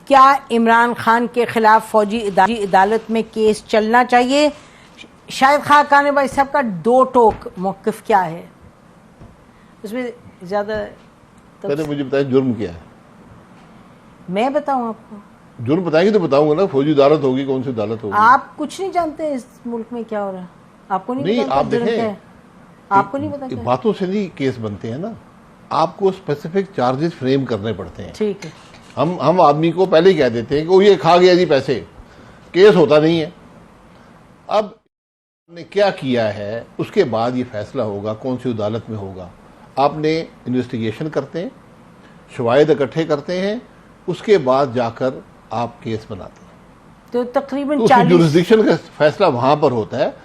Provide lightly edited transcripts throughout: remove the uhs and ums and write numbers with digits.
क्या इमरान खान के खिलाफ फौजी अदालत में केस चलना चाहिए? शाहिद खाकानी भाई साहब का दो टोक मौक़िफ़ क्या है उसमें ज़्यादा? पहले मुझे बताएं जुर्म क्या है। मैं बताऊं आपको? जुर्म बताएंगे तो बताऊंगा ना। फौजी अदालत होगी, कौन सी अदालत होगी? आप कुछ नहीं जानते इस मुल्क में क्या हो रहा है? आपको नहीं पता? आप देखें, आपको नहीं पता? बातों से नहीं केस बनते हैं ना, आपको स्पेसिफिक चार्जेस फ्रेम करने पड़ते हैं। ठीक है। हम आदमी को पहले ही कह देते हैं कि वो ये खा गया जी पैसे, केस होता नहीं है। अब ने क्या किया है उसके बाद ये फैसला होगा कौन सी अदालत में होगा। आपने इन्वेस्टिगेशन करते हैं, शवाहिद इकट्ठे करते हैं, उसके बाद जाकर आप केस बनाते हैं। तो तकरीबन तो 40 जुरिस्डिक्शन का फैसला वहां पर होता है।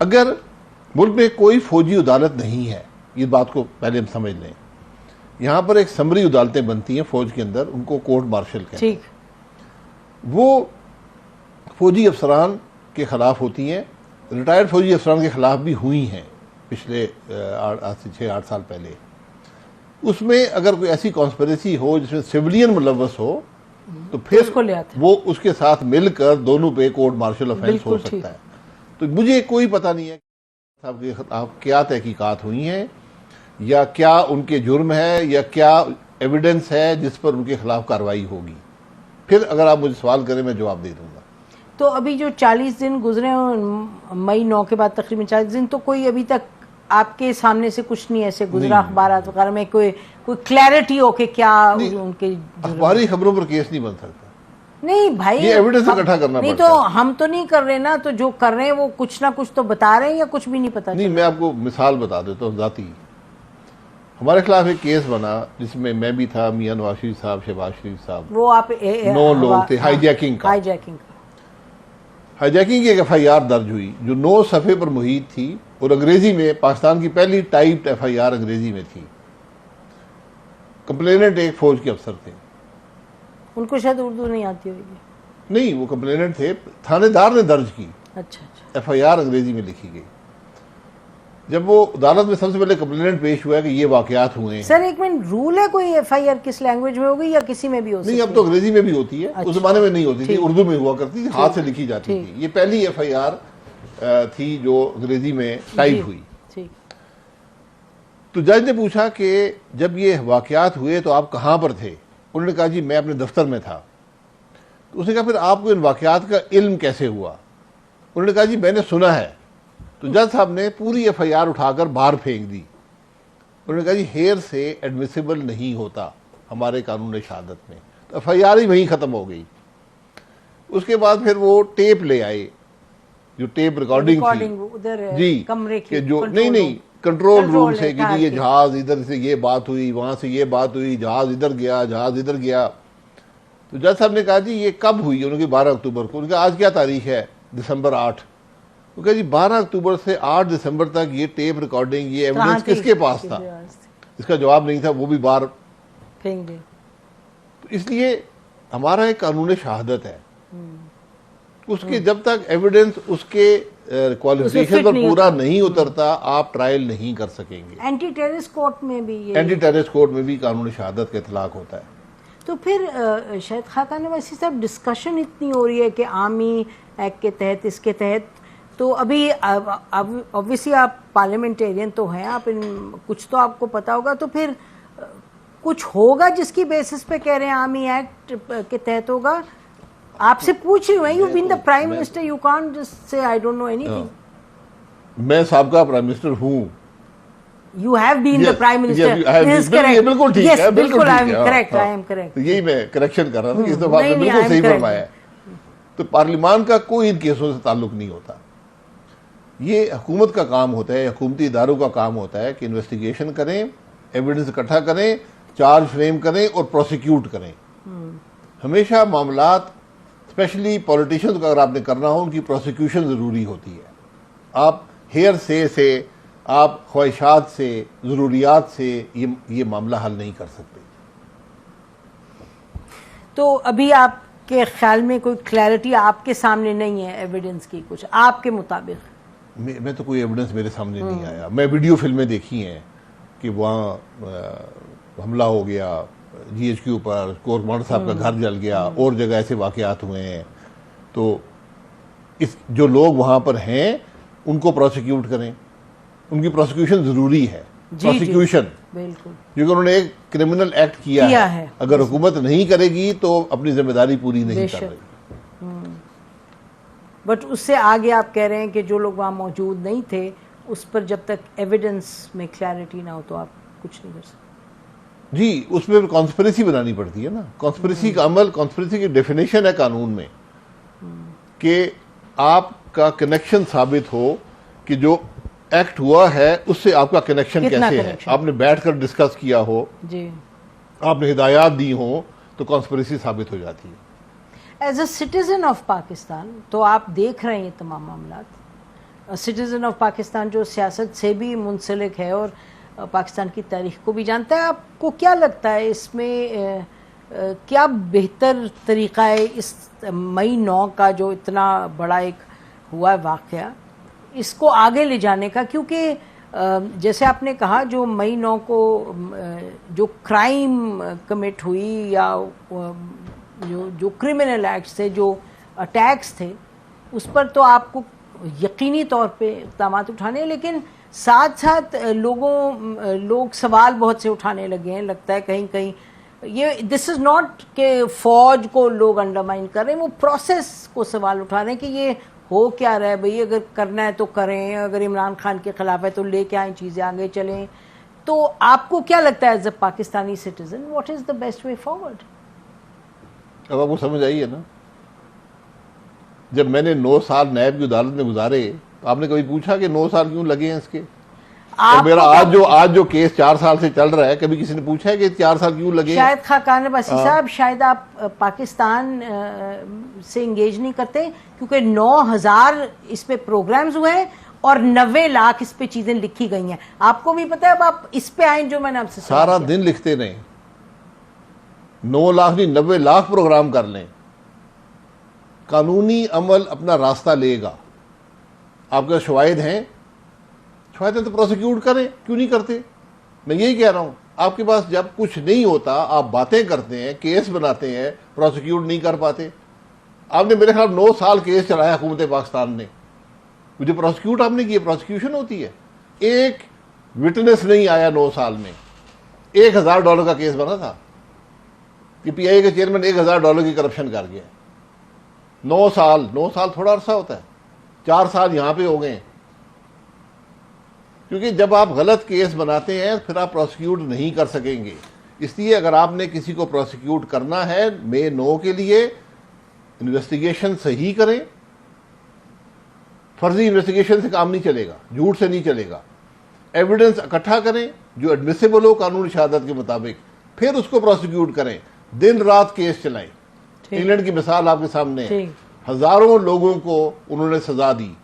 अगर मुल्क में कोई फौजी अदालत नहीं है, ये बात को पहले हम समझ लें, यहाँ पर एक समरी अदालतें बनती हैं फौज के अंदर, उनको कोर्ट मार्शल कहते हैं। वो फौजी अफसरान के खिलाफ होती हैं, रिटायर्ड फौजी अफसरान के खिलाफ भी हुई हैं पिछले आज से 6-8 साल पहले। उसमें अगर कोई ऐसी कॉन्स्पिरेसी हो जिसमें सिविलियन मुलव्वस हो तो फिर उसको ले आते, वो उसके साथ मिलकर दोनों पे कोर्ट मार्शल ऑफेंस हो सकता है। तो मुझे कोई पता नहीं है आप क्या तहकीकात हुई हैं या क्या उनके जुर्म है या क्या एविडेंस है जिस पर उनके खिलाफ कार्रवाई होगी। फिर अगर आप मुझे सवाल करें मैं जवाब दे दूंगा। तो अभी जो 40 दिन गुजरे मई 9 के बाद तकरीबन 40 दिन, तो कोई अभी तक आपके सामने से कुछ नहीं ऐसे गुजरा अखबारात वगैरह में कोई क्लैरिटी हो कि क्या उनके? अखबारी खबरों पर केस नहीं बन सकता। नहीं भाई, ये एविडेंस इकट्ठा करना नहीं पड़ता तो है। हम तो नहीं कर रहे ना, तो जो कर रहे हैं वो कुछ ना कुछ तो बता रहे हैं या कुछ भी नहीं पता? नहीं, मैं आपको मिसाल बता देता हूँ जाती। हमारे खिलाफ एक केस बना जिसमें मैं भी था, मियां नवाज शरीफ साहब, शहबाज शरीफ साहब, वो आप 9 लोग थे। हाईजैकिंग की एक FIR दर्ज हुई जो 9 सफ़े पर मुहित थी और अंग्रेजी में, पाकिस्तान की पहली टाइप्ड FIR अंग्रेजी में थी। कंप्लेनेंट एक फौज के अफसर थे, उनको शायद उर्दू नहीं आती होगी। नहीं, वो कंप्लेनेंट थे, थानेदार ने दर्ज की। अच्छा। FIR अंग्रेजी में लिखी गई। जब वो अदालत में सबसे पहले कंप्लेनेंट पेश हुआ कि ये वाकयात हुए हैं। सर एक मिनट, रूल है कोई FIR किस लैंग्वेज में होगी या किसी में भी हो सकती है? नहीं, अब तो अंग्रेजी में भी होती है। अच्छा। उस जमाने में नहीं होती थी, उर्दू में हुआ करती थी, हाथ से लिखी जाती थी। ये पहली FIR थी जो अंग्रेजी में टाइप हुई। तो जज ने पूछा कि जब ये वाकयात हुए तो आप कहाँ पर थे? उन्होंने कहा जी मैं अपने दफ्तर में था। तो उसने कहा फिर आपको इन वाकयात का इल्म कैसे हुआ? उन्होंने कहा जी मैंने सुना है। तो जज साहब ने पूरी FIR उठाकर बाहर फेंक दी। उन्होंने कहा जी हेयर से एडमिसिबल नहीं होता हमारे कानून शहादत में। तो FIR ही वहीं ख़त्म हो गई। उसके बाद फिर वो टेप ले आए, जो टेप रिकॉर्डिंग थी उधर जी, कमरे कि जो नहीं कंट्रोल रूम से कि ये जहाज इधर से ये बात हुई, वहां से ये बात हुई, जहाज इधर गया, जहाज इधर गया। तो जज साहब ने कहा जी ये कब हुई? उन्होंने 12 अक्टूबर को। उनका आज क्या तारीख है? दिसंबर 8। तो कहा जी 12 अक्टूबर से 8 दिसंबर तक ये टेप रिकॉर्डिंग, ये एविडेंस किसके पास था? इसका जवाब नहीं था, वो भी बाहर फेंक दे। तो इसलिए हमारा एक कानून शहादत है, उसके जब तक एविडेंस उसके क्वालिफिकेशन पर पूरा नहीं उतरता आप ट्रायल नहीं कर सकेंगे। एंटी टेररिस्ट कोर्ट में भी एंटी टेररिस्ट कोर्ट में भी कानून शहादत का इतलाक होता है। तो फिर शाहिद खाकानी वैसी साहब डिस्कशन इतनी हो रही है कि आर्मी एक्ट के तहत, इसके तहत, तो अभी ऑब्वियसली आप पार्लियामेंटेरियन तो हैं, आप कुछ तो आपको पता होगा, तो फिर कुछ होगा जिसकी बेसिस पे कह रहे हैं आर्मी एक्ट के तहत होगा? आपसे पूछ रही हूँ, you been the prime minister, you can't just say I don't know anything. मैं साबका प्राइम मिनिस्टर हूँ। You have been the prime minister. This is correct. बिल्कुल ठीक है, बिल्कुल I am correct. I am correct. यही मैं करेक्शन कर रहा था, इस दफा आपने बिल्कुल सही फरमाया। तो पार्लियामान का कोई इन केसों से ताल्लुक नहीं होता। ये हुकूमत का काम होता है, हुकूमती इदारों का काम होता है कि इन्वेस्टिगेशन करें, एविडेंस इकट्ठा करें, चार्ज फ्रेम करें और प्रोसिक्यूट करें। हमेशा मामलात, स्पेशली पॉलिटिशियंस का अगर आपने करना हो, उनकी प्रोसिक्यूशन जरूरी होती है। आप हेयर से आप ख्वाहिशात से, जरूरियात से ये मामला हल नहीं कर सकते। तो अभी आपके ख्याल में कोई क्लैरिटी आपके सामने नहीं है एविडेंस की कुछ आपके मुताबिक? मैं तो कोई एविडेंस मेरे सामने नहीं आया। मैं वीडियो फिल्में देखी हैं कि वहाँ हमला हो गया, GHQ पर, कोरमांड साहब का घर जल गया, और जगह ऐसे वाकयात हुए हैं। तो इस जो लोग वहां पर हैं उनको प्रोसिक्यूट करें, उनकी प्रोसिक्यूशन जरूरी है। प्रोसिक्यूशन बिल्कुल, क्योंकि उन्होंने एक क्रिमिनल एक्ट किया है। अगर हुकूमत नहीं करेगी तो अपनी जिम्मेदारी पूरी नहीं कर रही। बट उससे आगे आप कह रहे हैं कि जो लोग वहाँ मौजूद नहीं थे उस पर जब तक एविडेंस में क्लैरिटी ना हो तो आप कुछ नहीं कर सकते। जी, उसमें कॉन्स्पिरेसी बनानी पड़ती है ना। कॉन्स्पिरेसी का अमल, कॉन्स्पिरेसी की डेफिनेशन है कानून में कि आपका कनेक्शन साबित हो कि जो एक्ट हुआ है उससे आपका कनेक्शन कैसे है। आपने बैठकर डिस्कस किया हो जी, आपने हिदायत दी हो तो कॉन्स्पिरेसी साबित हो जाती है। As a citizen of Pakistan तो आप देख रहे हैं ये तमाम मामलात। सिटीजन ऑफ पाकिस्तान जो सियासत से भी मुंसलिक है और पाकिस्तान की तारीख को भी जानता है, आपको क्या लगता है इसमें क्या बेहतर तरीका है इस मई 9 का जो इतना बड़ा एक हुआ वाक़या, इसको आगे ले जाने का? क्योंकि जैसे आपने कहा जो मई 9 को जो क्राइम कमिट हुई या जो क्रिमिनल एक्ट्स थे, जो अटैक्स थे, उस पर तो आपको यकीनी तौर पे इक़दाम उठाने, लेकिन साथ साथ लोग सवाल बहुत से उठाने लगे हैं। लगता है कहीं कहीं ये दिस इज़ नॉट कि फ़ौज को लोग अंडरमाइन कर रहे हैं, वो प्रोसेस को सवाल उठा रहे हैं कि ये हो क्या रहा है भाई, अगर करना है तो करें, अगर इमरान खान के खिलाफ है तो लेके आए चीज़ें आगे चलें। तो आपको क्या लगता है as a Pakistani citizen what is the best way forward? अब आपको समझ आई है ना, जब मैंने 9 साल नायब की अदालत में गुजारे, आपने कभी पूछा कि 9 साल क्यों लगे हैं इसके? और मेरा आज जो केस 4 साल से चल रहा है, कभी किसी ने पूछा है कि 4 साल क्यों लगे? शायद खाकान अब्बासी साहब, शायद आप पाकिस्तान से इंगेज नहीं करते क्योंकि 9000 इस पे प्रोग्राम्स हुए हैं और 90 लाख इस पे चीजें लिखी गई हैं। आपको भी पता है, अब आप इस पे आए जो मैंने आपसे सारा दिन लिखते रहे, 9 लाख नहीं 90 लाख प्रोग्राम कर लें, कानूनी अमल अपना रास्ता लेगा। आपके शवाहिद हैं, शवाहिद हैं तो प्रोसिक्यूट करें, क्यों नहीं करते? मैं यही कह रहा हूं, आपके पास जब कुछ नहीं होता आप बातें करते हैं, केस बनाते हैं, प्रोसिक्यूट नहीं कर पाते। आपने मेरे ख्याल 9 साल केस चलाया हुकूमत पाकिस्तान ने, मुझे प्रोसिक्यूट आपने किया, प्रोसिक्यूशन होती है। एक विटनेस नहीं आया 9 साल में। $1000 का केस बना था कि PIA के चेयरमैन $1000 की करप्शन कर गया। 9 साल थोड़ा अरसा होता है, 4 साल यहां पे हो गए। क्योंकि जब आप गलत केस बनाते हैं फिर आप प्रोसिक्यूट नहीं कर सकेंगे। इसलिए अगर आपने किसी को प्रोसिक्यूट करना है मई 9 के लिए, इन्वेस्टिगेशन सही करें। फर्जी इन्वेस्टिगेशन से काम नहीं चलेगा, झूठ से नहीं चलेगा। एविडेंस इकट्ठा करें जो एडमिसिबल हो कानूनी शहादत के मुताबिक, फिर उसको प्रोसिक्यूट करें। दिन रात केस चलाएं। इंग्लैंड की मिसाल आपके सामने है, हजारों लोगों को उन्होंने सजा दी,